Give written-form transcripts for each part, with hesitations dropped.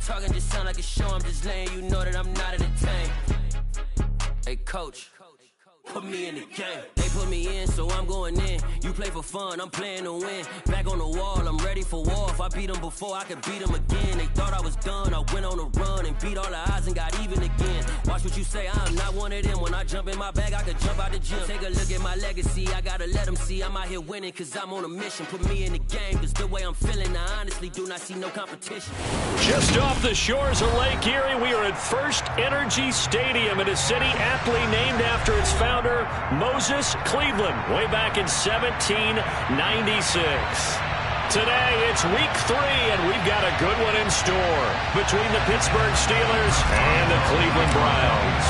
talking just sound like a show. I'm just letting you know that I'm not entertained. Hey, coach, put me in the game. They put me in, so I'm going in. You play for fun, I'm playing to win. Back on the wall, I'm ready for war. If I beat them before, I could beat them again. They thought I was done, I went on a run and beat all the odds and got even again. Watch what you say, I'm not one of them. When I jump in my bag, I could jump out the gym. Take a look at my legacy, I gotta let them see I'm out here winning, cause I'm on a mission. Put me in the game, cause the way I'm feeling, I honestly do not see no competition. Just off the shores of Lake Erie, we are at First Energy Stadium in a city aptly named after its founder, Moses Cleveland, way back in 1796. Today, it's week 3, and we've got a good one in store between the Pittsburgh Steelers and the Cleveland Browns.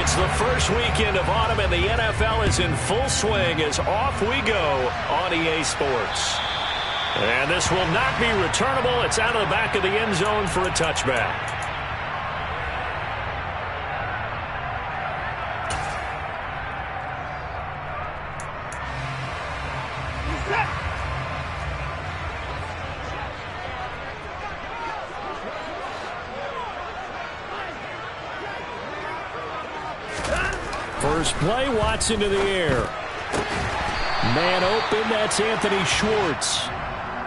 It's the first weekend of autumn, and the NFL is in full swing as off we go on EA Sports. And this will not be returnable. It's out of the back of the end zone for a touchback. First play, Watson to the air. Man open, that's Anthony Schwartz.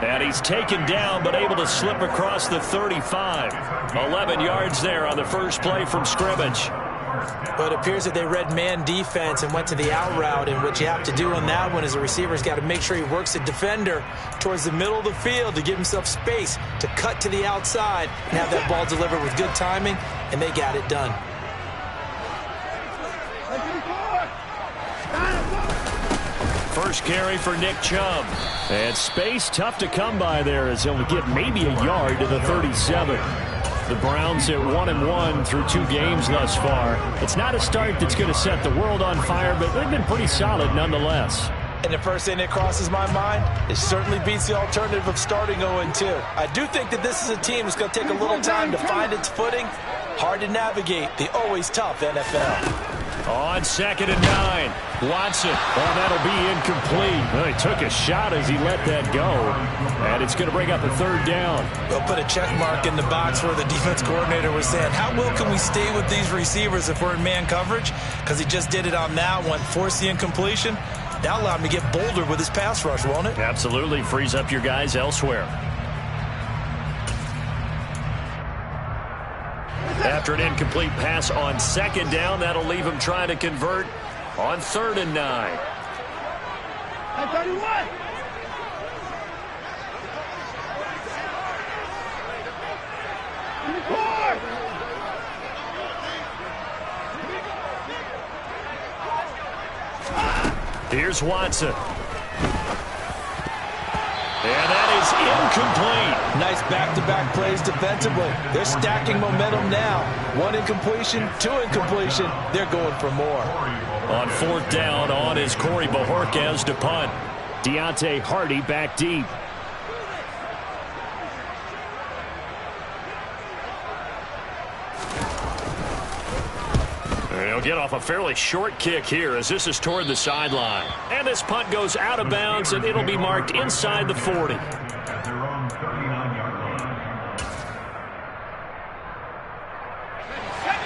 And he's taken down, but able to slip across the 35. 11 yards there on the first play from scrimmage. But it appears that they read man defense and went to the out route, and what you have to do on that one is a receiver's got to make sure he works the defender towards the middle of the field to give himself space to cut to the outside and have that ball delivered with good timing, and they got it done. First carry for Nick Chubb. And space tough to come by there as he'll get maybe a yard to the 37. The Browns at 1-1 through 2 games thus far. It's not a start that's going to set the world on fire, but they've been pretty solid nonetheless. And the first thing that crosses my mind, it certainly beats the alternative of starting 0-2. I do think that this is a team that's going to take a little time to find its footing. Hard to navigate the always tough NFL. On 2nd and 9, Watson. Oh, that'll be incomplete. Well, he took a shot as he let that go. And it's going to bring up a 3rd down. We'll put a check mark in the box where the defense coordinator was saying, how well can we stay with these receivers if we're in man coverage? Because he just did it on that one, forced the incompletion. That allowed him to get bolder with his pass rush, won't it? Absolutely. Frees up your guys elsewhere. After an incomplete pass on 2nd down, that'll leave him trying to convert on 3rd and 9. Here's Watson. And that is incomplete. Nice back-to-back plays defensively. They're stacking momentum now. 1 incompletion, 2 incompletion. They're going for more. On 4th down, on is Corey Bojorquez to punt. Deontay Hardy back deep. He'll get off a fairly short kick here as this is toward the sideline. And this punt goes out of bounds, and it'll be marked inside the 40.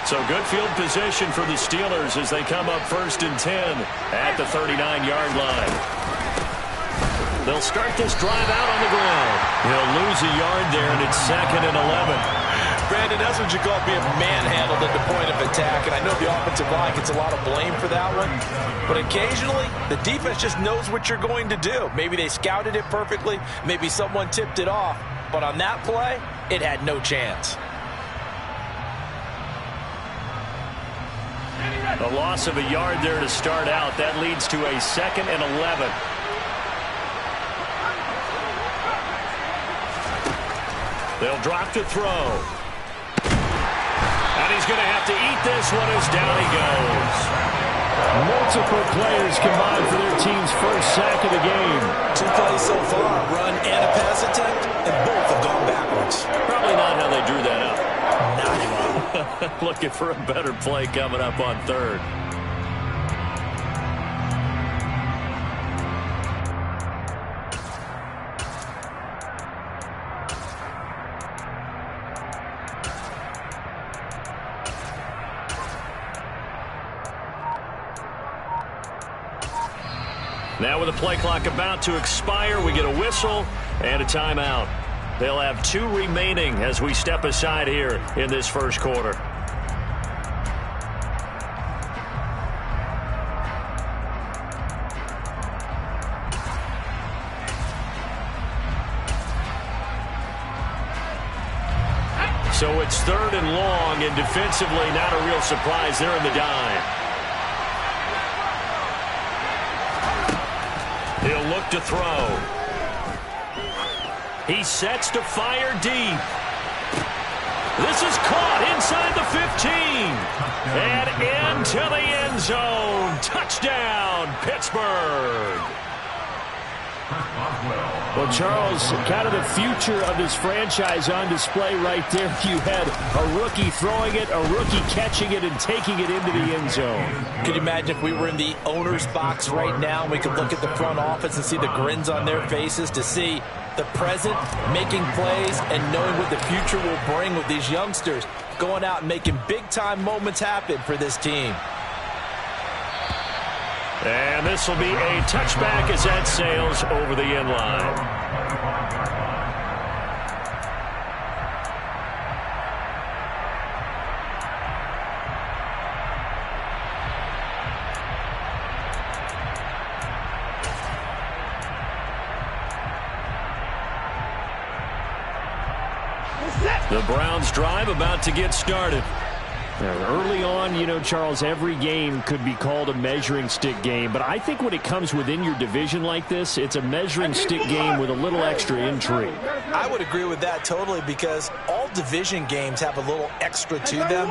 So good field position for the Steelers as they come up 1st and 10 at the 39-yard line. They'll start this drive out on the ground. He'll lose a yard there, and it's 2nd and 11. Brandon, that's what you call being manhandled at the point of attack, and I know the offensive line gets a lot of blame for that one, but occasionally the defense just knows what you're going to do. Maybe they scouted it perfectly, maybe someone tipped it off, but on that play, it had no chance. A loss of a yard there to start out. That leads to a 2nd and 11. They'll drop to throw. And he's going to have to eat this one as down he goes. Multiple players combined for their team's first sack of the game. 2 plays so far, run and a pass attempt, and both have gone backwards. Probably not how they drew that up. Not at all. Looking for a better play coming up on 3rd. Now with the play clock about to expire, we get a whistle and a timeout. They'll have 2 remaining as we step aside here in this first quarter. So it's 3rd and long, and defensively not a real surprise. They're in the dime. He'll look to throw. He sets to fire deep. This is caught inside the 15. And into the end zone. Touchdown, Pittsburgh. Well, Charles, kind of the future of this franchise on display right there. You had a rookie throwing it, a rookie catching it, and taking it into the end zone. Could you imagine if we were in the owner's box right now and we could look at the front office and see the grins on their faces, to see the present making plays and knowing what the future will bring with these youngsters going out and making big-time moments happen for this team. And this will be a touchback as that sails over the end line. The Browns drive about to get started. Early on, you know, Charles, every game could be called a measuring stick game. But I think when it comes within your division like this, it's a measuring stick game with a little extra intrigue. I would agree with that totally, because all division games have a little extra to them.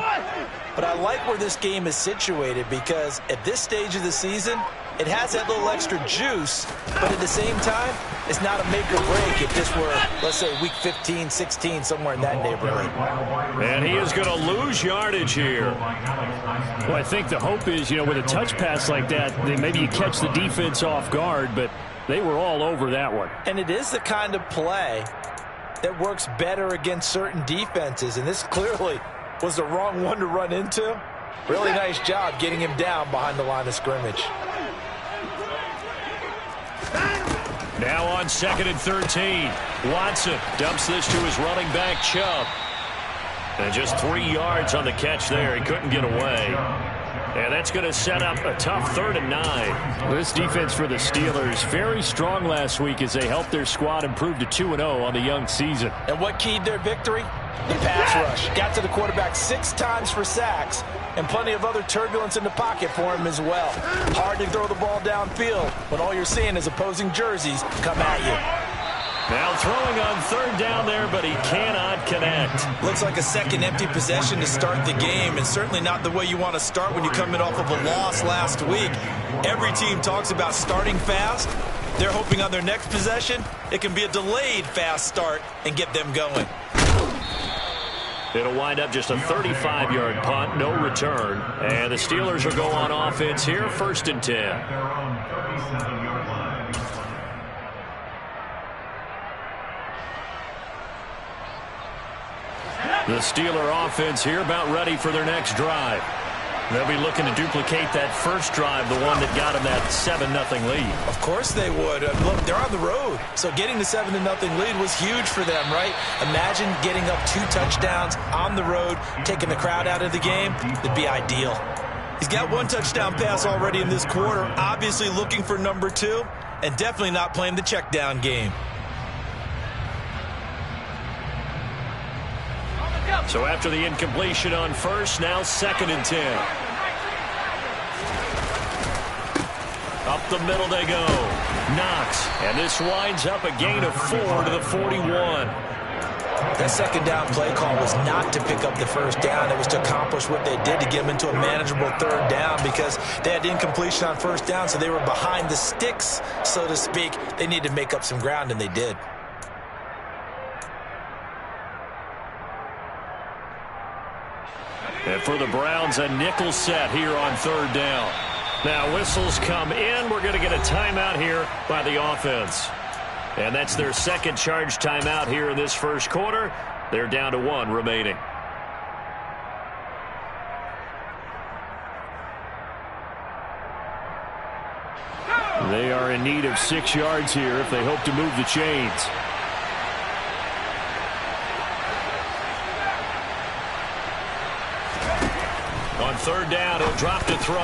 But I like where this game is situated, because at this stage of the season, it has that little extra juice, but at the same time, it's not a make or break if this were, let's say, week 15, 16, somewhere in that neighborhood. And he is going to lose yardage here. Well, I think the hope is, you know, with a touch pass like that, then maybe you catch the defense off guard, but they were all over that one. And it is the kind of play that works better against certain defenses, and this clearly was the wrong one to run into. Really nice job getting him down behind the line of scrimmage. Now on 2nd and 13. Watson dumps this to his running back, Chubb. And just 3 yards on the catch there. He couldn't get away. And that's going to set up a tough 3rd and 9. This defense for the Steelers, very strong last week as they helped their squad improve to 2-0 on the young season. And what keyed their victory? The pass rush. Got to the quarterback 6 times for sacks, and plenty of other turbulence in the pocket for him as well. Hard to throw the ball downfield when all you're seeing is opposing jerseys come at you. Now throwing on 3rd down there, but he cannot connect. Looks like a second empty possession to start the game, and certainly not the way you want to start when you're coming off of a loss last week. Every team talks about starting fast. They're hoping on their next possession, it can be a delayed fast start and get them going. It'll wind up just a 35-yard punt, no return. And the Steelers will go on offense here, 1st and 10. The Steeler offense here about ready for their next drive. They'll be looking to duplicate that first drive, the one that got them that 7-0 lead. Of course they would. Look, they're on the road, so getting the 7-0 lead was huge for them, right? Imagine getting up 2 touchdowns on the road, taking the crowd out of the game. It'd be ideal. He's got 1 touchdown pass already in this quarter, obviously looking for number 2, and definitely not playing the check down game. So after the incompletion on first, now 2nd and 10. Up the middle they go. Knox. And this winds up a gain of 4 to the 41. That second down play call was not to pick up the first down. It was to accomplish what they did to get them into a manageable 3rd down, because they had incompletion on first down, so they were behind the sticks, so to speak. They needed to make up some ground, and they did. And for the Browns, a nickel set here on 3rd down. Now whistles come in. We're going to get a timeout here by the offense. And that's their 2nd charge timeout here in this first quarter. They're down to 1 remaining. They are are in need of 6 yards here if they hope to move the chains. On third down, he'll drop to throw.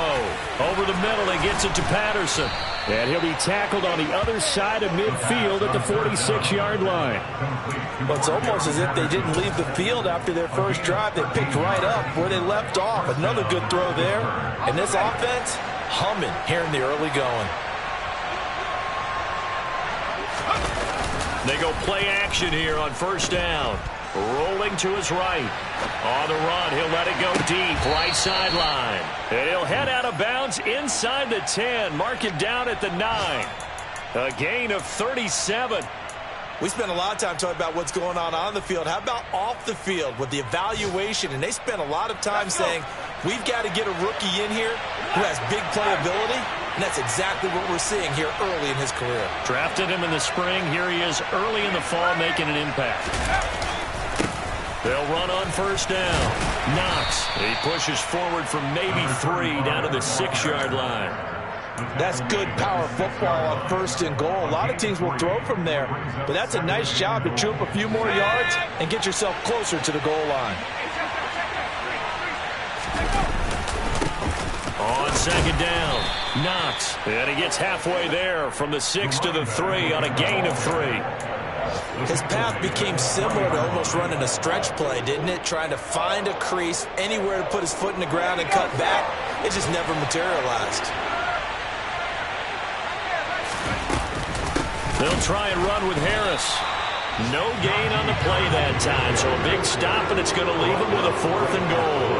Over the middle, he gets it to Patterson. And he'll be tackled on the other side of midfield at the 46-yard line. Well, it's almost as if they didn't leave the field after their first drive. They picked right up where they left off. Another good throw there. And this offense, humming here in the early going. They go play action here on first down. Rolling to his right. On the run, he'll let it go deep, right sideline. And he'll head out of bounds inside the 10. Mark it down at the 9. A gain of 37. We spent a lot of time talking about what's going on the field. How about off the field with the evaluation? And they spent a lot of time saying, we've got to get a rookie in here who has big playability. And that's exactly what we're seeing here early in his career. Drafted him in the spring. Here he is early in the fall making an impact. They'll run on first down. Knox. He pushes forward from maybe 3 down to the 6-yard line. That's good power football on first and goal. A lot of teams will throw from there, but that's a nice job to chew up a few more yards and get yourself closer to the goal line. On second down, Knox. And he gets halfway there from the 6 to the 3 on a gain of 3. His path became similar to almost running a stretch play, didn't it? Trying to find a crease, anywhere to put his foot in the ground and cut back. It just never materialized. They'll try and run with Harris. No gain on the play that time, so a big stop, and it's going to leave him with a 4th and goal.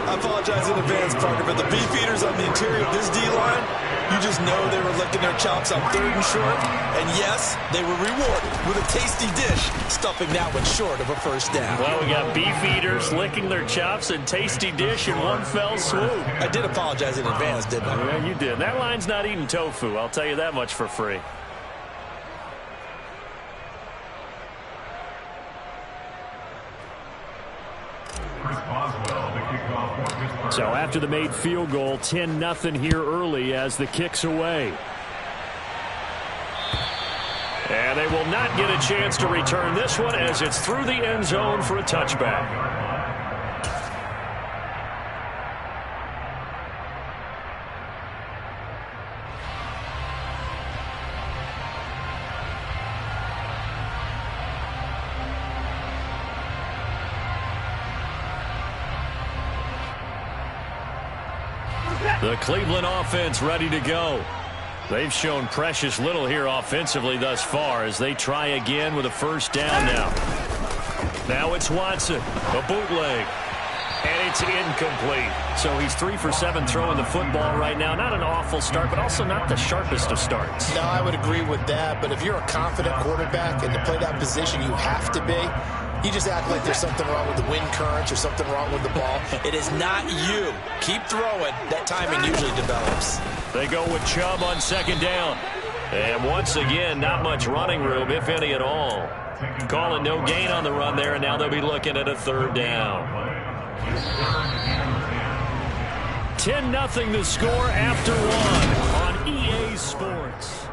I apologize in advance, partner, but the beefeaters on the interior of this D-line, you just know they were licking their chops on 3rd and short. And yes, they were rewarded with a tasty dish, stuffing that one short of a first down. Well, we got beefeaters licking their chops and tasty dish in one fell swoop. I did apologize in advance, didn't I? Yeah, you did. That line's not eating tofu, I'll tell you that much for free. So after the made field goal, 10-0 here early as the kick's away. And they will not get a chance to return this one as it's through the end zone for a touchback. The Cleveland offense ready to go. They've shown precious little here offensively thus far as they try again with a first down now. Now it's Watson, a bootleg, and it's incomplete. So he's 3 for 7 throwing the football right now. Not an awful start, but also not the sharpest of starts. No, I would agree with that, but if you're a confident quarterback and to play that position you have to be, you just act like there's something wrong with the wind currents or something wrong with the ball. It is not you. Keep throwing. That timing usually develops. They go with Chubb on second down. And once again, not much running room, if any at all. Calling no gain on the run there, and now they'll be looking at a third down. 10-0 the score after 1 on EA Sports.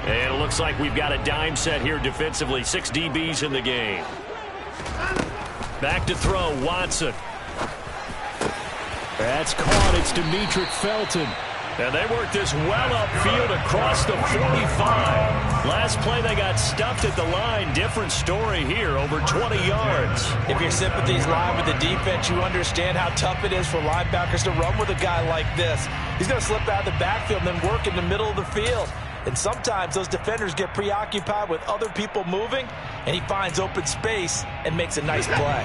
And it looks like we've got a dime set here defensively. 6 DBs in the game. Back to throw, Watson. That's caught. It's Demetric Felton. And they work this well upfield across the 45. Last play they got stuffed at the line. Different story here, over 20 yards. If your sympathies lie with the defense, you understand how tough it is for linebackers to run with a guy like this. He's going to slip out of the backfield and then work in the middle of the field. And sometimes those defenders get preoccupied with other people moving, and he finds open space and makes a nice play.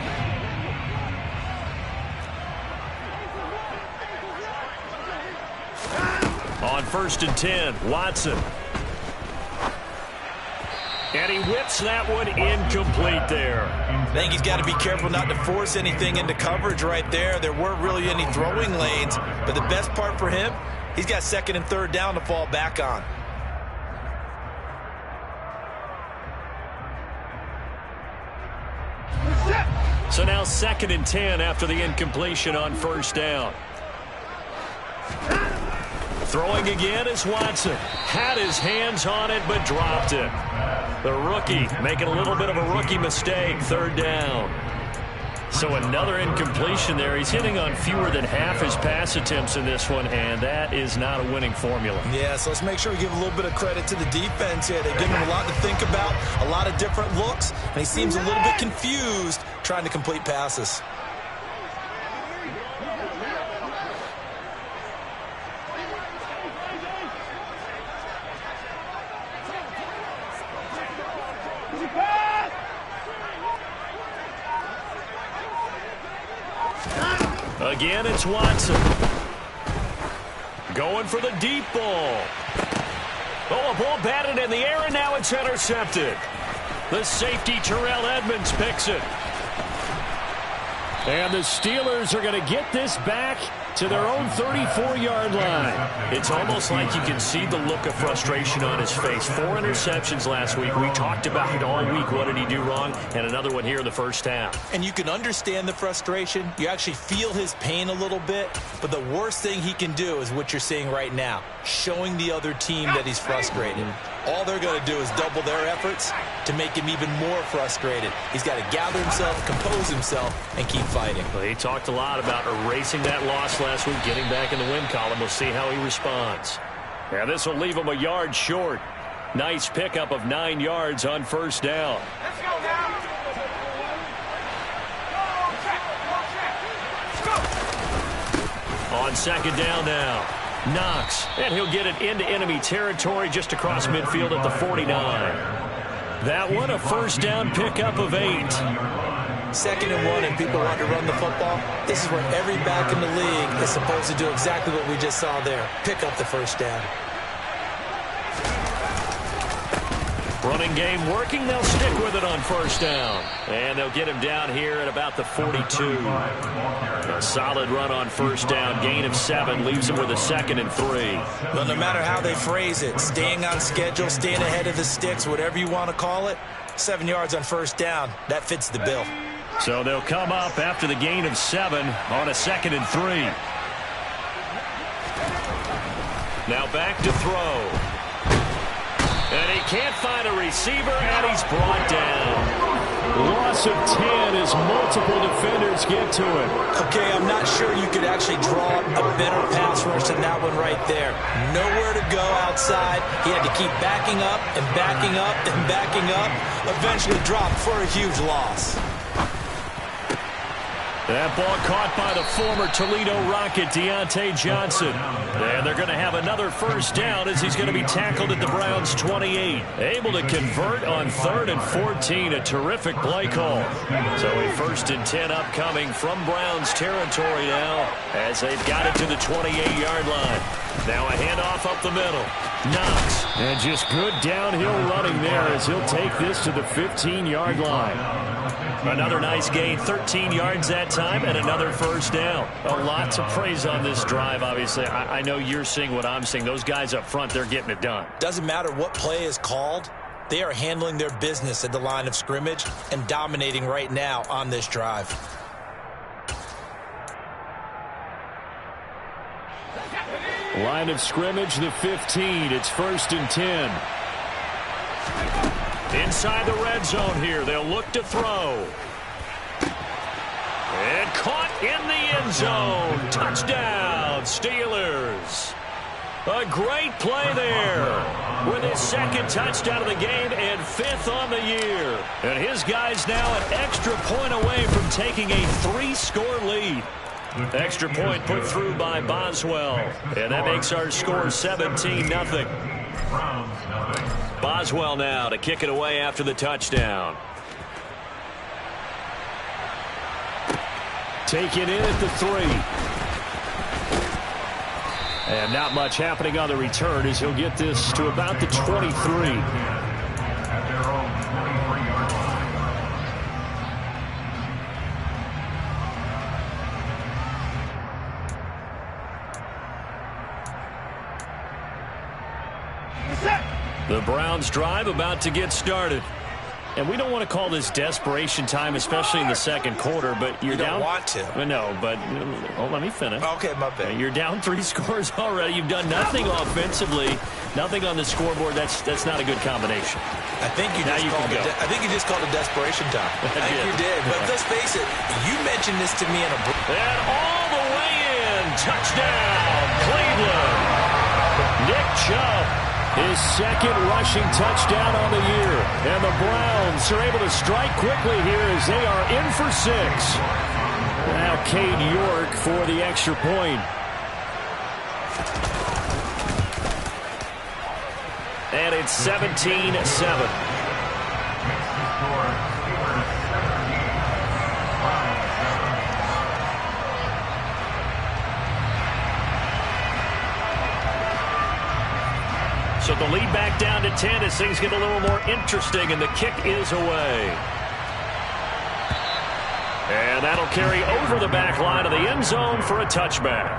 On 1st and 10, Watson. And he whips that one incomplete there. I think he's got to be careful not to force anything into coverage right there. There weren't really any throwing lanes, but the best part for him, he's got 2nd and 3rd down to fall back on. So now 2nd and 10 after the incompletion on first down. Throwing again is Watson. Had his hands on it, but dropped it. The rookie making a little bit of a rookie mistake. Third down. So another incompletion there. He's hitting on fewer than half his pass attempts in this one, and that is not a winning formula. Yeah, so let's make sure we give a little bit of credit to the defense here. They've given him a lot to think about, a lot of different looks, and he seems a little bit confused trying to complete passes. Again, it's Watson. Going for the deep ball. Oh, a ball batted in the air, and now it's intercepted. The safety, Terrell Edmonds, picks it. And the Steelers are going to get this back to their own 34-yard line. It's almost like you can see the look of frustration on his face. 4 interceptions last week. We talked about it all week. What did he do wrong? And another one here in the first half. And you can understand the frustration. You actually feel his pain a little bit. But the worst thing he can do is what you're seeing right now, showing the other team that he's frustrated. All they're going to do is double their efforts to make him even more frustrated. He's got to gather himself, compose himself, and keep fighting. Well, he talked a lot about erasing that loss last week, getting back in the win column. We'll see how he responds. Yeah, this will leave him a yard short. Nice pickup of 9 yards on first down. Let's go down. On second down now. Knox, and he'll get it into enemy territory just across midfield at the 49. That one, a first down pickup of 8. 2nd and 1, and people want to run the football. This is where every back in the league is supposed to do exactly what we just saw there. Pick up the first down. Running game working. They'll stick with it on first down. And they'll get him down here at about the 42. A solid run on first down. Gain of 7 leaves him with a 2nd and 3. Well, no matter how they phrase it, staying on schedule, staying ahead of the sticks, whatever you want to call it, 7 yards on first down, that fits the bill. So they'll come up after the gain of 7 on a 2nd and 3. Now back to throw. And he can't find a receiver, and he's brought down. Loss of 10 as multiple defenders get to it. Okay, I'm not sure you could actually draw a better pass rush than that one right there. Nowhere to go outside. He had to keep backing up and backing up and backing up. Eventually dropped for a huge loss. That ball caught by the former Toledo Rocket, Deontay Johnson. And they're going to have another first down as he's going to be tackled at the Browns' 28. Able to convert on 3rd and 14. A terrific play call. So a 1st and 10 upcoming from Browns territory now as they've got it to the 28-yard line. Now a handoff up the middle. Knox. And just good downhill running there as he'll take this to the 15-yard line. Another nice gain, 13 yards that time, and another first down. A lot to praise on this drive, obviously. I know you're seeing what I'm seeing. Those guys up front, they're getting it done. Doesn't matter what play is called. They are handling their business at the line of scrimmage and dominating right now on this drive. Line of scrimmage, the 15. It's 1st and 10. Inside the red zone here. They'll look to throw. And caught in the end zone. Touchdown, Steelers. A great play there with his 2nd touchdown of the game and 5th on the year. And his guys now an extra point away from taking a 3-score lead. Extra point put through by Boswell. And that makes our score 17-0. Boswell now to kick it away after the touchdown. Taken in at the 3. And not much happening on the return as he'll get this to about the 23. The Browns drive about to get started. And we don't want to call this desperation time, especially in the second quarter, but you're down. You don't want to. No, but let me finish. Okay, my bad. You're down 3 scores already. You've done nothing offensively, nothing on the scoreboard. That's not a good combination. I think you just called it desperation time. I think you did. But let's face it, you mentioned this to me in a break. And all the way in. Touchdown, Cleveland. Nick Chubb. His second rushing touchdown on the year. And the Browns are able to strike quickly here as they are in for 6. Now Cade York for the extra point. And it's 17-7. So the lead back down to 10 as things get a little more interesting, and the kick is away. And that'll carry over the back line of the end zone for a touchback.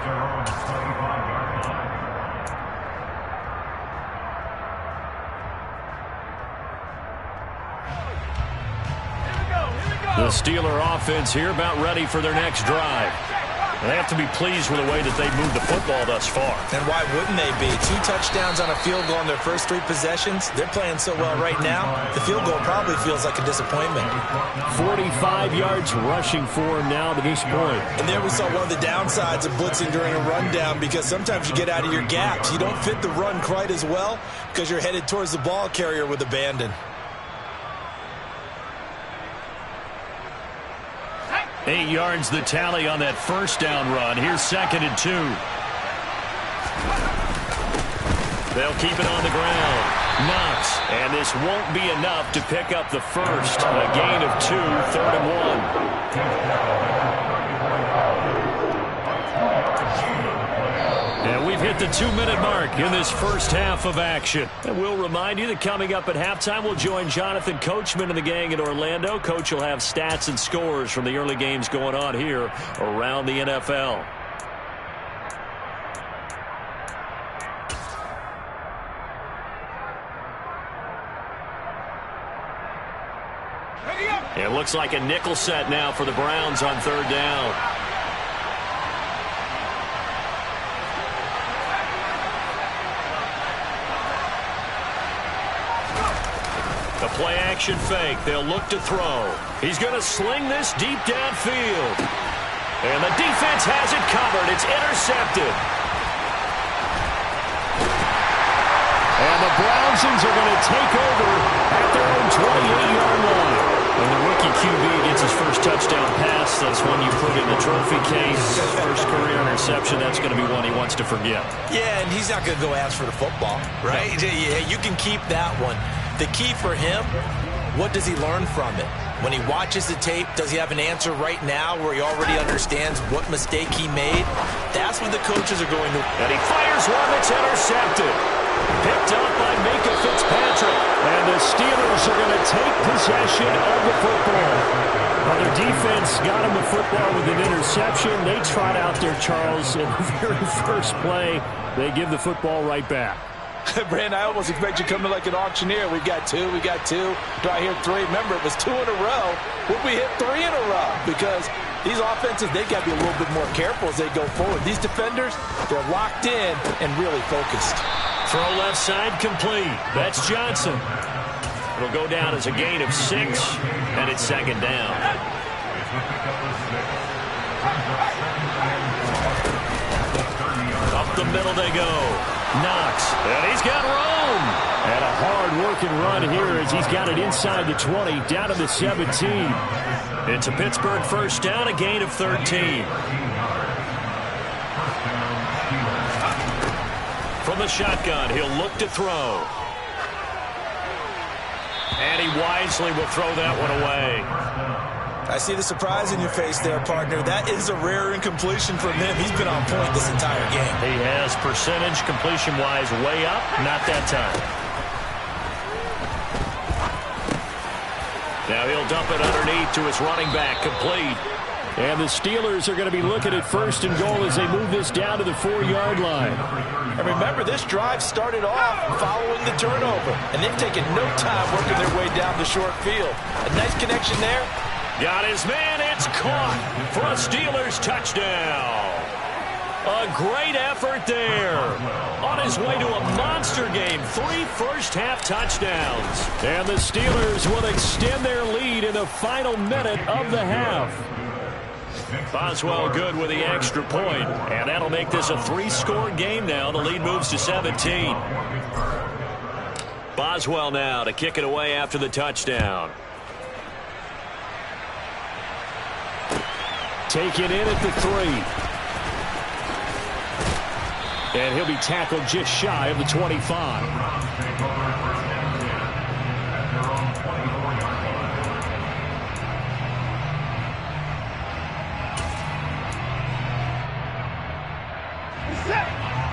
The Steeler offense here about ready for their next drive. They have to be pleased with the way that they've moved the football thus far. And why wouldn't they be? 2 touchdowns on a field goal in their first 3 possessions. They're playing so well right now, the field goal probably feels like a disappointment. 45 yards rushing for him now to this point. And there we saw one of the downsides of blitzing during a rundown, because sometimes you get out of your gaps. You don't fit the run quite as well because you're headed towards the ball carrier with abandon. 8 yards the tally on that first down run. Here's 2nd and 2. They'll keep it on the ground. Knox. And this won't be enough to pick up the first. A gain of 2, 3rd and 1. And we've hit the 2-minute mark in this first half of action. And we'll remind you that coming up at halftime, we'll join Jonathan Coachman and the gang in Orlando. Coach will have stats and scores from the early games going on here around the NFL. It looks like a nickel set now for the Browns on 3rd down. The play-action fake. They'll look to throw. He's going to sling this deep downfield. And the defense has it covered. It's intercepted. And the Brownsons are going to take over at their own 28-yard line. And the rookie QB gets his first touchdown pass. That's one you put in the trophy case. First career interception, that's going to be one he wants to forget. Yeah, and he's not going to go ask for the football, right? No. Yeah, you can keep that one. The key for him, what does he learn from it? When he watches the tape, does he have an answer right now where he already understands what mistake he made? That's what the coaches are going to. And he fires one that's intercepted. Picked up by Minka Fitzpatrick. And the Steelers are going to take possession of the football. Well, their defense got him the football with an interception. They trot out there, Charles, in the very first play. They give the football right back. Brand, I almost expect you coming like an auctioneer. We got 2. Do I hear 3? Remember, it was 2 in a row. Would we hit 3 in a row? Because these offenses, they got to be a little bit more careful as they go forward. These defenders, they're locked in and really focused. Throw left side complete. That's Johnson. It'll go down as a gain of 6, and it's 2nd down. Up the middle they go. Knox, and he's got room. And a hard-working run here as he's got it inside the 20, down to the 17. It's a Pittsburgh first down, a gain of 13. From the shotgun, he'll look to throw. And he wisely will throw that one away. I see the surprise in your face there, partner. That is a rare incompletion from him. He's been on point this entire game. He has percentage completion-wise way up. Not that time. Now he'll dump it underneath to his running back. Complete. And the Steelers are going to be looking at 1st and goal as they move this down to the 4-yard line. And remember, this drive started off following the turnover, and they've taken no time working their way down the short field. A nice connection there. Got his man. It's caught for a Steelers touchdown. A great effort there. On his way to a monster game. 3 first-half touchdowns. And the Steelers will extend their lead in the final minute of the half. Boswell good with the extra point, and that'll make this a 3-score game now. The lead moves to 17. Boswell now to kick it away after the touchdown. Take it in at the 3. And he'll be tackled just shy of the 25.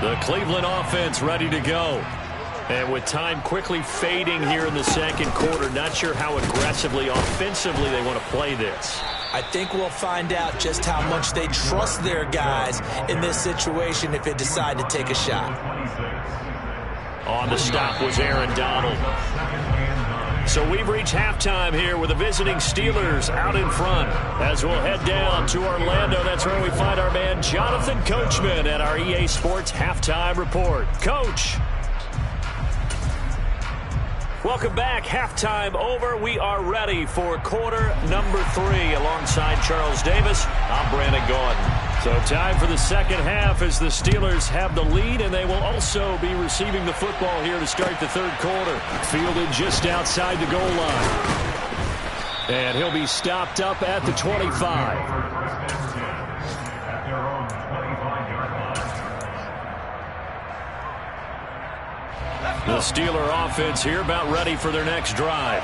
The Cleveland offense ready to go. And with time quickly fading here in the second quarter, not sure how aggressively, offensively they want to play this. I think we'll find out just how much they trust their guys in this situation if they decide to take a shot. On the stop was Aaron Donald. So we've reached halftime here with the visiting Steelers out in front. As we'll head down to Orlando, that's where we find our man Jonathan Coachman at our EA Sports Halftime Report. Coach. Welcome back. Halftime over. We are ready for quarter number 3. Alongside Charles Davis, I'm Brandon Gordon. So time for the second half as the Steelers have the lead, and they will also be receiving the football here to start the third quarter. Fielded just outside the goal line. And he'll be stopped up at the 25. The Steeler offense here about ready for their next drive.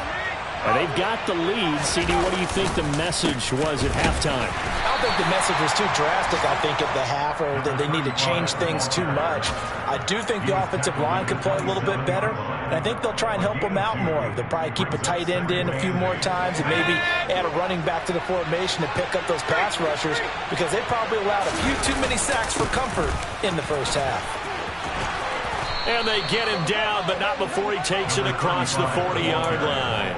And they've got the lead. CD, what do you think the message was at halftime? I don't think the message was too drastic, I think, at the half, or that they need to change things too much. I do think the offensive line could play a little bit better, and I think they'll try and help them out more. They'll probably keep a tight end in a few more times and maybe add a running back to the formation to pick up those pass rushers, because they probably allowed a few too many sacks for comfort in the first half. And they get him down, but not before he takes it across the 40-yard line.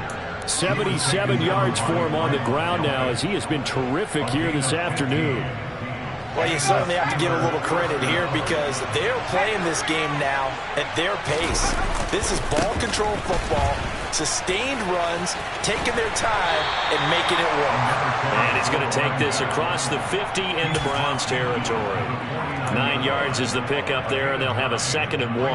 77 yards for him on the ground now, as he has been terrific here this afternoon. Well, you certainly have to give a little credit here, because they're playing this game now at their pace. This is ball control football, sustained runs, taking their time, and making it work. And he's going to take this across the 50 into Browns territory. 9 yards is the pickup there, and they'll have a 2nd and 1.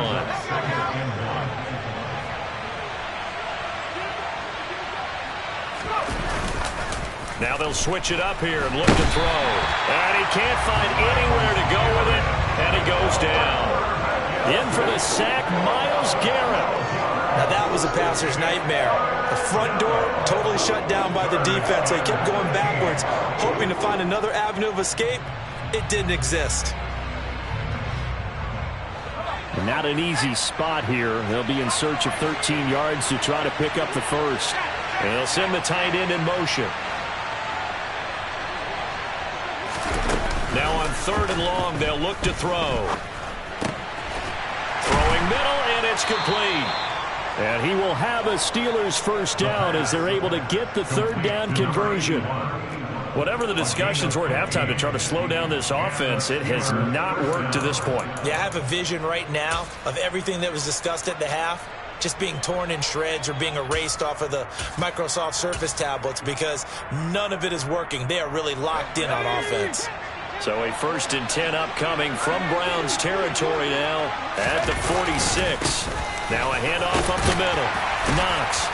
Now they'll switch it up here and look to throw. And he can't find anywhere to go with it, and he goes down. In for the sack, Myles Garrett. Now that was a passer's nightmare. The front door totally shut down by the defense. They kept going backwards, hoping to find another avenue of escape. It didn't exist. Not an easy spot here. They'll be in search of 13 yards to try to pick up the first. And they'll send the tight end in motion. Now on 3rd and long, they'll look to throw. Throwing middle, and it's complete. And he will have a Steelers first down as they're able to get the 3rd down conversion. Whatever the discussions were at halftime to try to slow down this offense, it has not worked to this point. Yeah, I have a vision right now of everything that was discussed at the half just being torn in shreds or being erased off of the Microsoft Surface tablets, because none of it is working. They are really locked in on offense. So a 1st and 10 upcoming from Browns territory now at the 46. Now a handoff up the middle. Knox.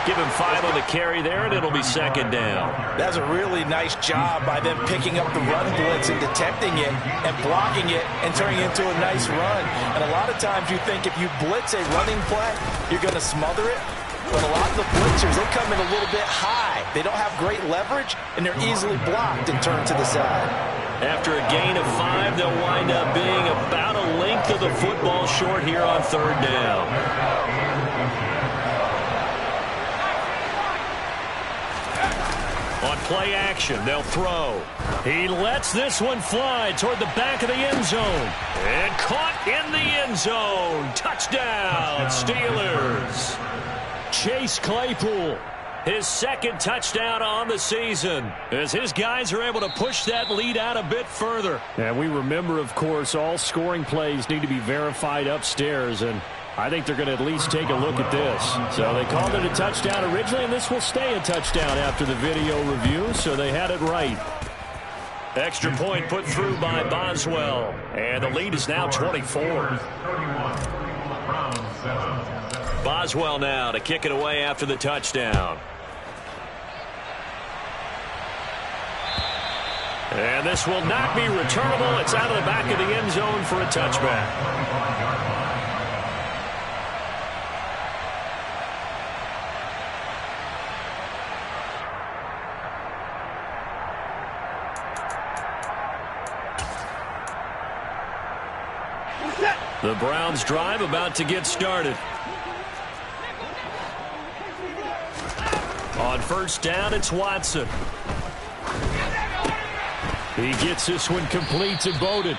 Give him 5 on the carry there, and it'll be 2nd down. That's a really nice job by them picking up the run blitz and detecting it and blocking it and turning it into a nice run. And a lot of times you think if you blitz a running play, you're going to smother it. But a lot of the blitzers, they come in a little bit high. They don't have great leverage, and they're easily blocked and turned to the side. After a gain of 5, they'll wind up being about a length of the football short here on 3rd down. On play action. They'll throw. He lets this one fly toward the back of the end zone. And caught in the end zone. Touchdown, Steelers. Chase Claypool, his second touchdown on the season, as his guys are able to push that lead out a bit further. And we remember, of course, all scoring plays need to be verified upstairs, and I think they're going to at least take a look at this. So they called it a touchdown originally, and this will stay a touchdown after the video review, so they had it right. Extra point put through by Boswell, and the lead is now 24. Boswell now to kick it away after the touchdown. And this will not be returnable. It's out of the back of the end zone for a touchback. The Browns drive about to get started. On first down, it's Watson. He gets this one complete to Bowden.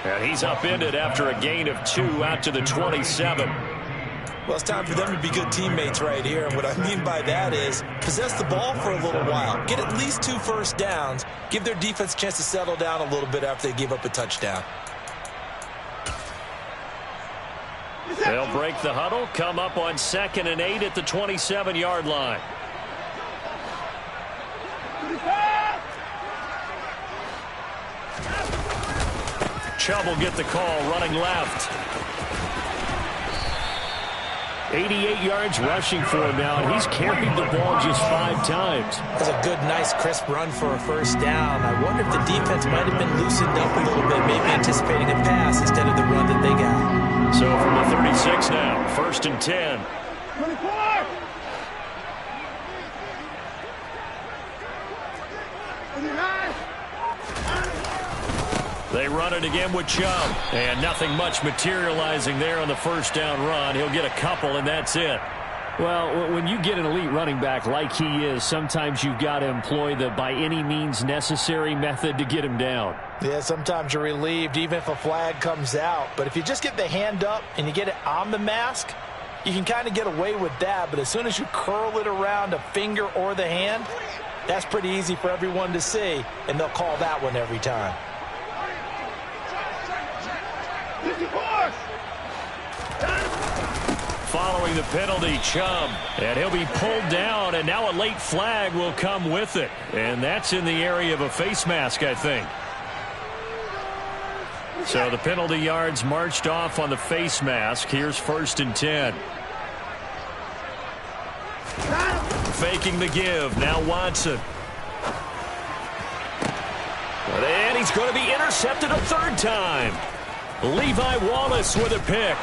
And he's upended after a gain of 2 out to the 27. Well, it's time for them to be good teammates right here. And what I mean by that is possess the ball for a little while. Get at least 2 first downs. Give their defense a chance to settle down a little bit after they give up a touchdown. They'll break the huddle, come up on 2nd and 8 at the 27-yard line. Chubb will get the call, running left. 88 yards rushing for him now, and he's carried the ball just 5 times. That's a good, nice, crisp run for a first down. I wonder if the defense might have been loosened up a little bit, maybe anticipating a pass instead of the run that they got. So from the 36 now, 1st and 10. 24! They run it again with Chubb. And nothing much materializing there on the first down run. He'll get a couple, and that's it. Well, when you get an elite running back like he is, sometimes you've got to employ the by any means necessary method to get him down. Yeah, sometimes you're relieved even if a flag comes out. But if you just get the hand up and you get it on the mask, you can kind of get away with that. But as soon as you curl it around a finger or the hand, that's pretty easy for everyone to see, and they'll call that one every time. Following the penalty, Chubb. And he'll be pulled down, and now a late flag will come with it. And that's in the area of a face mask, I think. So the penalty yards marched off on the face mask. Here's 1st and 10. Faking the give. Now Watson. And he's going to be intercepted a 3rd time. Levi Wallace with a pick.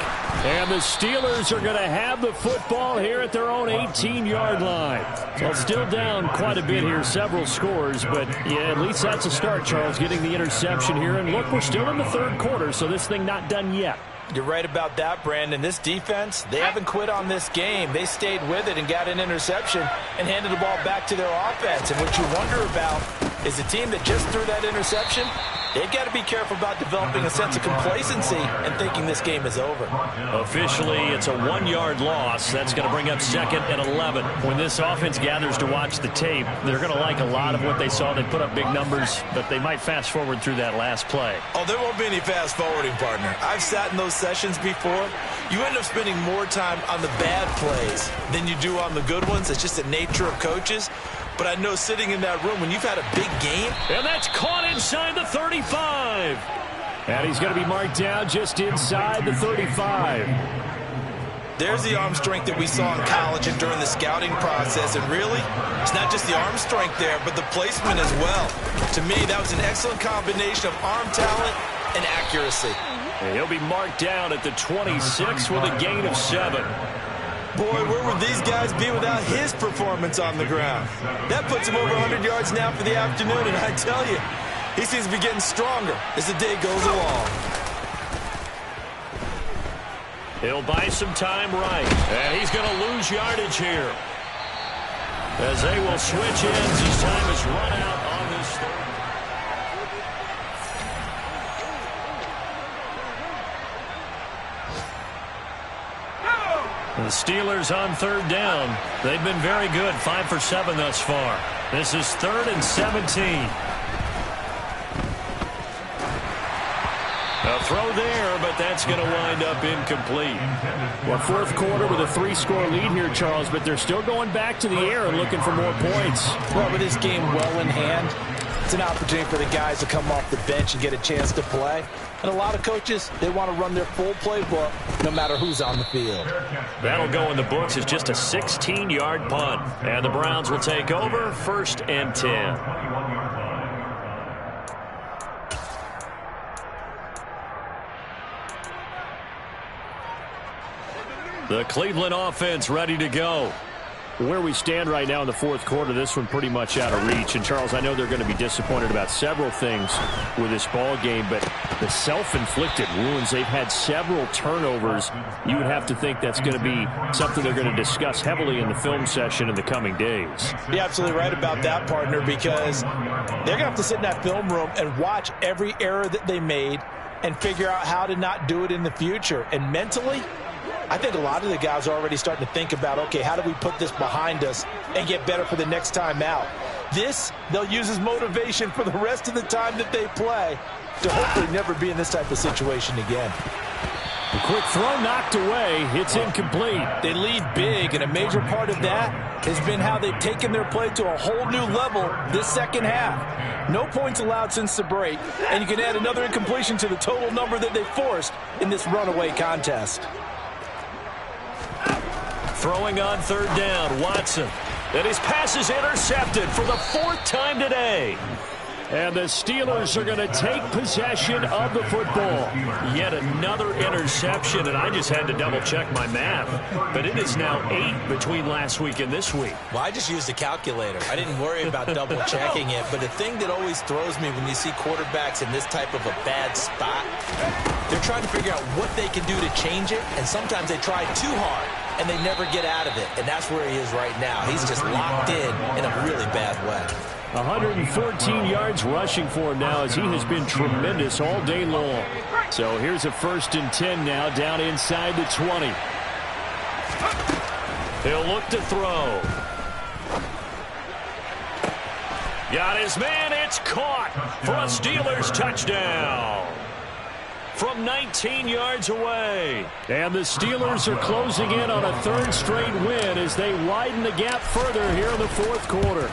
And the Steelers are going to have the football here at their own 18-yard line. Well, still down quite a bit here, several scores, but yeah, at least that's a start, Charles, getting the interception here. And look, we're still in the 3rd quarter, so this thing not done yet. You're right about that, Brandon. This defense, they haven't quit on this game. They stayed with it and got an interception and handed the ball back to their offense. And what you wonder about is the team that just threw that interception, they've got to be careful about developing a sense of complacency and thinking this game is over. Officially, it's a 1-yard loss. That's going to bring up 2nd and 11. When this offense gathers to watch the tape, they're going to like a lot of what they saw. They put up big numbers, but they might fast forward through that last play. Oh, there won't be any fast forwarding, partner. I've sat in those sessions before. You end up spending more time on the bad plays than you do on the good ones. It's just the nature of coaches. But I know sitting in that room, when you've had a big game. And that's caught inside the 35. And he's going to be marked down just inside the 35. There's the arm strength that we saw in college and during the scouting process. And really, it's not just the arm strength there, but the placement as well. To me, that was an excellent combination of arm talent and accuracy. And he'll be marked down at the 26 with a gain of 7. Boy, where would these guys be without his performance on the ground? That puts him over 100 yards now for the afternoon, and I tell you, he seems to be getting stronger as the day goes along. He'll buy some time right, and he's going to lose yardage here. as they will switch ends as time is run out on this third. The Steelers on third down. They've been very good, 5 for 7 thus far. This is 3rd and 17. A throw there, but that's going to wind up incomplete. Well, fourth quarter with a 3-score lead here, Charles, but they're still going back to the air and looking for more points. Well, with this game well in hand, it's an opportunity for the guys to come off the bench and get a chance to play. And a lot of coaches, they want to run their full playbook no matter who's on the field. That'll go in the books as just a 16-yard punt. And the Browns will take over, 1st and 10. The Cleveland offense ready to go. Where we stand right now in the fourth quarter, this one pretty much out of reach. And, Charles, I know they're going to be disappointed about several things with this ball game, but the self-inflicted wounds, they've had several turnovers. You would have to think that's going to be something they're going to discuss heavily in the film session in the coming days. You're absolutely right about that, partner, because they're going to have to sit in that film room and watch every error that they made and figure out how to not do it in the future. And mentally, I think a lot of the guys are already starting to think about, okay, how do we put this behind us and get better for the next time out? This, they'll use as motivation for the rest of the time that they play to hopefully never be in this type of situation again. A quick throw knocked away. It's incomplete. They lead big, and a major part of that has been how they've taken their play to a whole new level this second half. No points allowed since the break, and you can add another incompletion to the total number that they forced in this runaway contest. Throwing on third down, Watson. And his pass is intercepted for the 4th time today. And the Steelers are going to take possession of the football. Yet another interception, and I just had to double-check my math. But it is now 8 between last week and this week. Well, I just used a calculator. I didn't worry about double-checking it. But the thing that always throws me when you see quarterbacks in this type of a bad spot, they're trying to figure out what they can do to change it, and sometimes they try too hard, and they never get out of it. And that's where he is right now. He's just locked in a really bad way. 114 yards rushing for him now as he has been tremendous all day long. So here's a 1st and 10 now down inside the 20. He'll look to throw. Got his man. It's caught for a Steelers touchdown from 19 yards away. And the Steelers are closing in on a 3rd straight win as they widen the gap further here in the fourth quarter.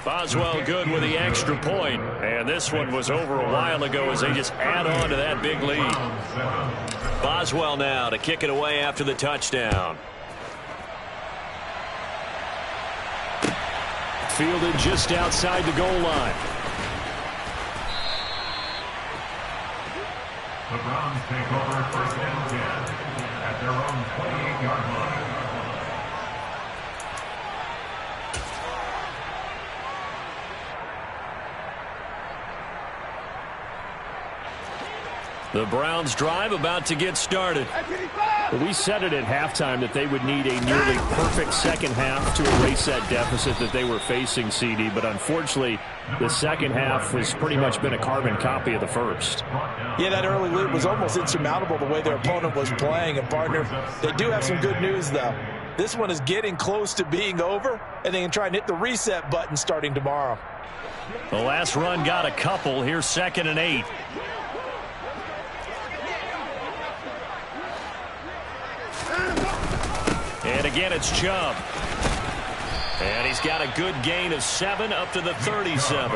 Boswell good with the extra point. And this one was over a while ago as they just add on to that big lead. Boswell now to kick it away after the touchdown. Fielded just outside the goal line. The Browns take over 1st and 10 at their own 28-yard line. The Browns drive about to get started. We said it at halftime that they would need a nearly perfect second half to erase that deficit that they were facing, CD. But unfortunately, the second half has pretty much been a carbon copy of the first. Yeah, that early lead was almost insurmountable the way their opponent was playing. And, partner, they do have some good news, though. This one is getting close to being over, and they can try and hit the reset button starting tomorrow. The last run got a couple. Here's 2nd and 8. And again, it's Chubb. And he's got a good gain of 7 up to the 37.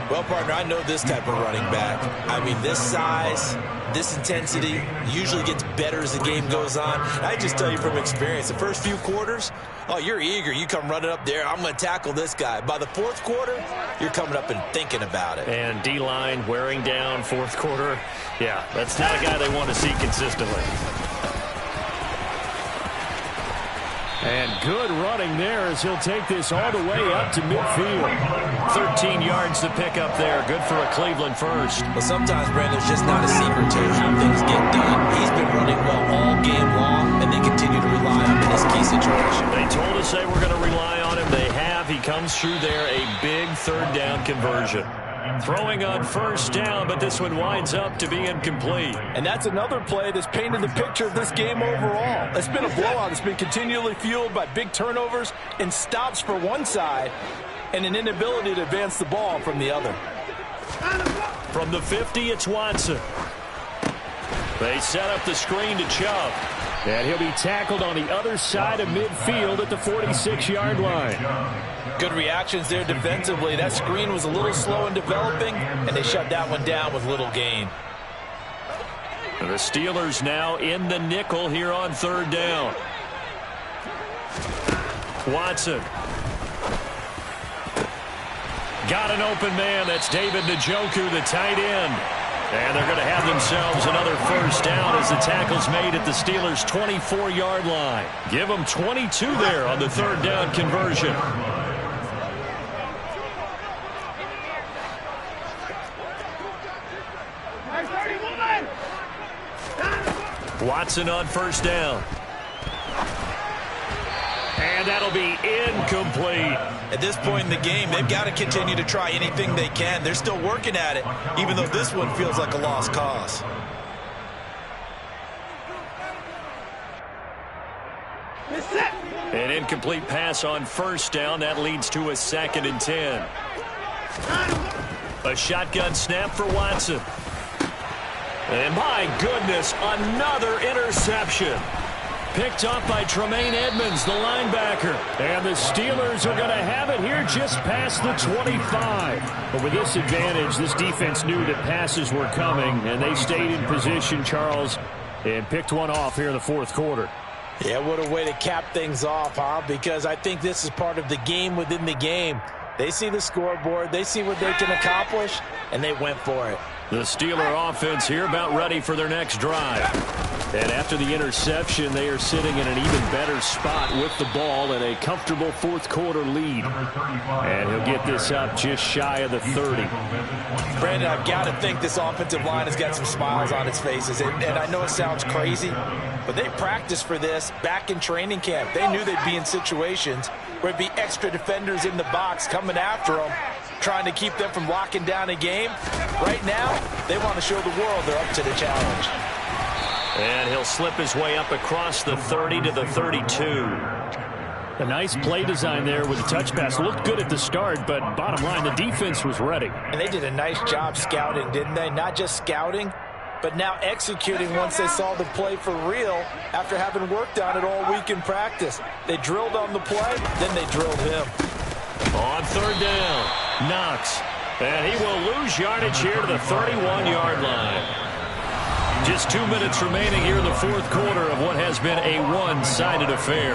Well, partner, I know this type of running back. I mean, this size, this intensity usually gets better as the game goes on. I just tell you from experience, the first few quarters, oh, you're eager. You come running up there, I'm going to tackle this guy. By the fourth quarter, you're coming up and thinking about it. And D-line wearing down fourth quarter. Yeah, that's not a guy they want to see consistently. And good running there as he'll take this all the way up to midfield. 13 yards to pick up there. Good for a Cleveland first. But sometimes, Brandon, there's just not a secret to how things get done. He's been running well all game long, and they continue to rely on him in this key situation. They told say we're going to rely on him. They have. He comes through there, a big third down conversion. Throwing on first down, but this one winds up to be incomplete. And that's another play that's painted the picture of this game overall. It's been a blowout. It's been continually fueled by big turnovers and stops for one side and an inability to advance the ball from the other. From the 50, it's Watson. They set up the screen to Chubb. And he'll be tackled on the other side of midfield at the 46-yard line. Good reactions there defensively. That screen was a little slow in developing, and they shut that one down with little gain. The Steelers now in the nickel here on third down. Watson. Got an open man. That's David Njoku, the tight end. And they're going to have themselves another first down as the tackle's made at the Steelers' 24-yard line. Give them 22 there on the third down conversion. Watson on first down. And that'll be incomplete. At this point in the game, they've got to continue to try anything they can. They're still working at it, even though this one feels like a lost cause. An incomplete pass on first down. That leads to a 2nd and 10. A shotgun snap for Watson. And my goodness, another interception. Picked up by Tremaine Edmonds, the linebacker. And the Steelers are going to have it here just past the 25. But with this advantage, this defense knew that passes were coming, and they stayed in position, Charles, and picked one off here in the fourth quarter. Yeah, what a way to cap things off, huh? Because I think this is part of the game within the game. They see the scoreboard, they see what they can accomplish, and they went for it. The Steeler offense here about ready for their next drive. And after the interception, they are sitting in an even better spot with the ball and a comfortable fourth quarter lead. And he'll get this up just shy of the 30. Brandon, I've got to think this offensive line has got some smiles on its faces. And I know it sounds crazy, but they practiced for this back in training camp. They knew they'd be in situations where it'd be extra defenders in the box coming after them, trying to keep them from locking down a game. Right now, they want to show the world they're up to the challenge. And he'll slip his way up across the 30 to the 32. A nice play design there with the touch pass. Looked good at the start, but bottom line, the defense was ready. And they did a nice job scouting, didn't they? Not just scouting, but now executing once they saw the play for real after having worked on it all week in practice. They drilled on the play, then they drilled him. On third down, Knox. And he will lose yardage here to the 31-yard line. Just 2 minutes remaining here in the fourth quarter of what has been a one-sided affair.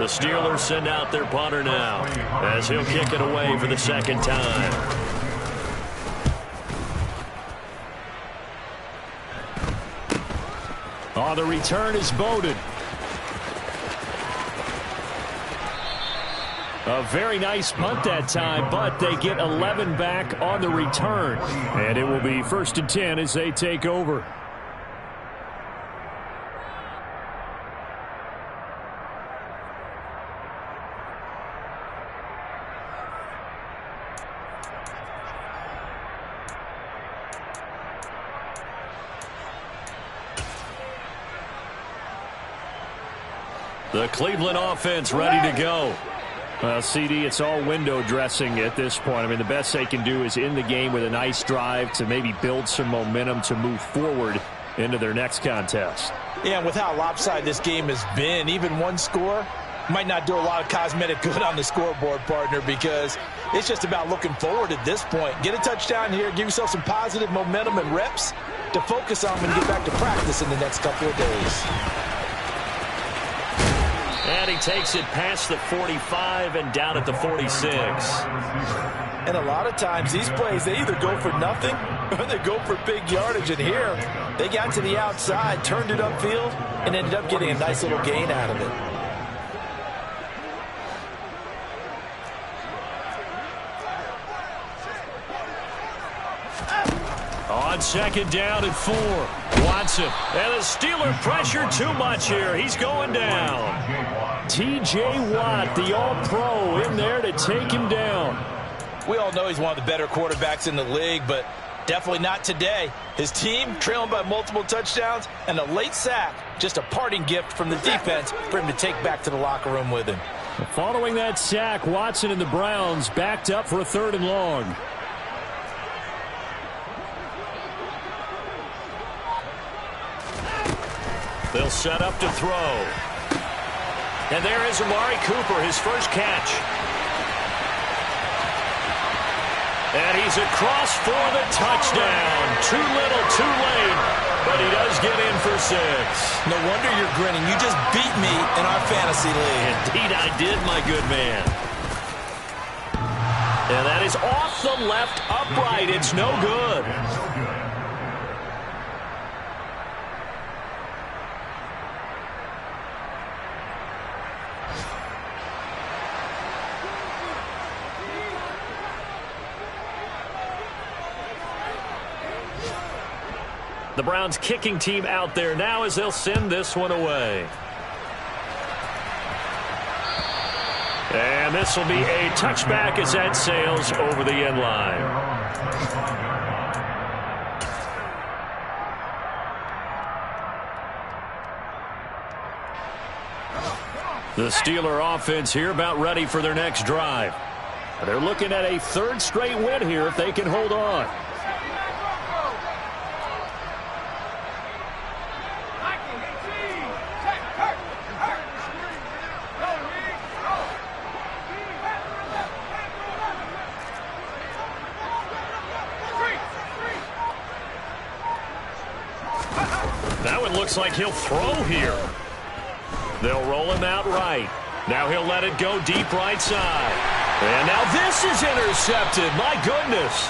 The Steelers send out their punter now as he'll kick it away for the second time. Oh, the return is Bowden. A very nice punt that time, but they get 11 back on the return. And it will be 1st and 10 as they take over. The Cleveland offense ready to go. Well, CD, it's all window dressing at this point. I mean, the best they can do is in the game with a nice drive to maybe build some momentum to move forward into their next contest. Yeah, and with how lopsided this game has been, even one score might not do a lot of cosmetic good on the scoreboard, partner, because it's just about looking forward at this point. Get a touchdown here, give yourself some positive momentum and reps to focus on when you get back to practice in the next couple of days. And he takes it past the 45 and down at the 46. And a lot of times these plays, they either go for nothing or they go for big yardage. And here, they got to the outside, turned it upfield, and ended up getting a nice little gain out of it. On second down and 4. Watson. And the Steeler pressure too much here. He's going down. T.J. Watt, the All-Pro, in there to take him down. We all know he's one of the better quarterbacks in the league, but definitely not today. His team trailing by multiple touchdowns and a late sack. Just a parting gift from the defense for him to take back to the locker room with him. Following that sack, Watson and the Browns backed up for a 3rd and long. They'll set up to throw. And there is Amari Cooper, his first catch. And he's across for the touchdown. Too little, too late. But he does get in for 6. No wonder you're grinning. You just beat me in our fantasy league. Indeed I did, my good man. And that is off the left upright. It's no good. The Browns kicking team out there now as they'll send this one away. And this will be a touchback as that sails over the end line. The Steeler offense here about ready for their next drive. They're looking at a 3rd straight win here if they can hold on. That one looks like he'll throw here. They'll roll him out right. Now he'll let it go deep right side. And now this is intercepted. My goodness.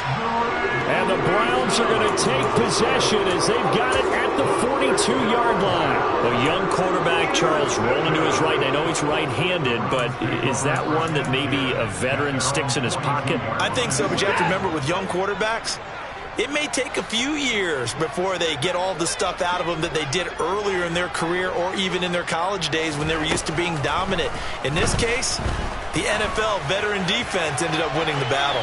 And the Browns are going to take possession as they've got it at the 42-yard line. A young quarterback, Charles, rolling to his right. I know he's right-handed, but is that one that maybe a veteran sticks in his pocket? I think so, but you have to remember with young quarterbacks, it may take a few years before they get all the stuff out of them that they did earlier in their career or even in their college days when they were used to being dominant. In this case, the NFL veteran defense ended up winning the battle.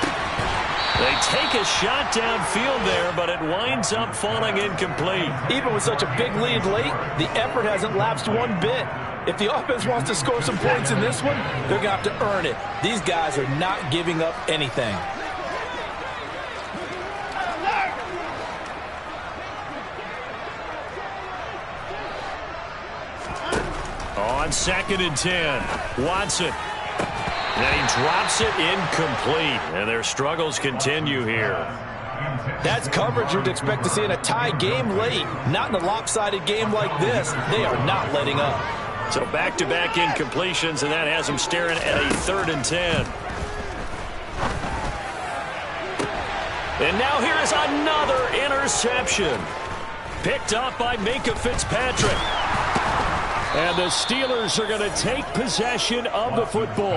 They take a shot downfield there, but it winds up falling incomplete. Even with such a big lead late, the effort hasn't lapsed one bit. If the offense wants to score some points in this one, they're going to have to earn it. These guys are not giving up anything. On 2nd and 10, Watson. And he drops it incomplete. And their struggles continue here. That's coverage you'd expect to see in a tie game late. Not in a lopsided game like this. They are not letting up. So back-to-back incompletions, and that has them staring at a 3rd and 10. And now here is another interception. Picked up by Minka Fitzpatrick. And the Steelers are going to take possession of the football.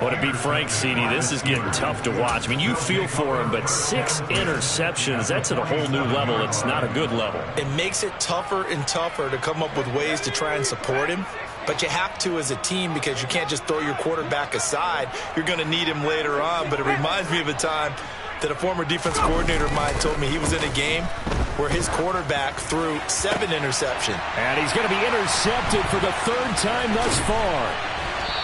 Well, to be frank, CD, this is getting tough to watch. I mean, you feel for him, but 6 interceptions, that's at a whole new level. It's not a good level. It makes it tougher and tougher to come up with ways to try and support him. But you have to as a team because you can't just throw your quarterback aside. You're going to need him later on. But it reminds me of a time that a former defense coordinator of mine told me he was in a game where his quarterback threw 7 interceptions. And he's going to be intercepted for the 3rd time thus far.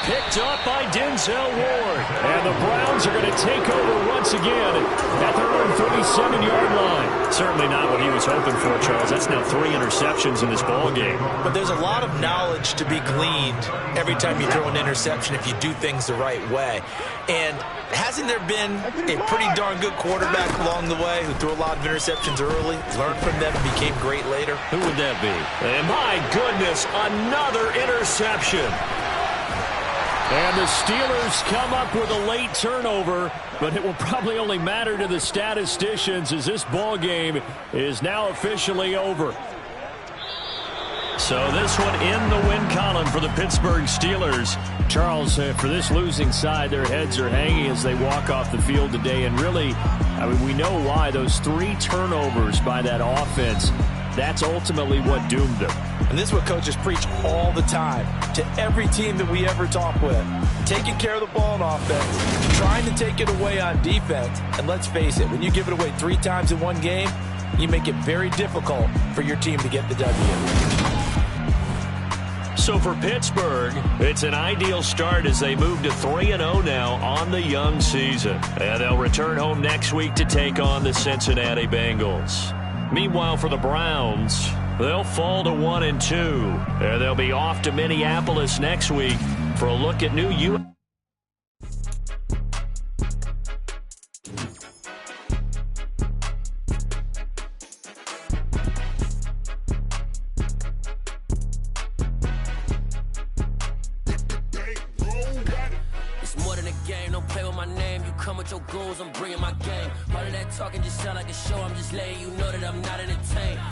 Picked up by Denzel Ward. And the Browns are going to take over once again at their own 37-yard line. Certainly not what he was hoping for, Charles. That's now 3 interceptions in this ball game. But there's a lot of knowledge to be gleaned every time you throw an interception if you do things the right way. And hasn't there been a pretty darn good quarterback along the way who threw a lot of interceptions early, learned from them, and became great later? Who would that be? And my goodness, another interception. And the Steelers come up with a late turnover, but it will probably only matter to the statisticians as this ball game is now officially over. So this one in the win column for the Pittsburgh Steelers. Charles, for this losing side, their heads are hanging as they walk off the field today. And really, I mean, we know why. Those 3 turnovers by that offense that's ultimately what doomed them. And this is what coaches preach all the time to every team that we ever talk with. Taking care of the ball on offense, trying to take it away on defense. And let's face it, when you give it away 3 times in one game, you make it very difficult for your team to get the W. So for Pittsburgh, it's an ideal start as they move to 3-0 now on the young season. And they'll return home next week to take on the Cincinnati Bengals. Meanwhile, for the Browns, they'll fall to 1-2. And they'll be off to Minneapolis next week for a look at new U.S. Your goals, I'm bringing my game. All of that talking just sound like a show. I'm just letting you know that I'm not entertained.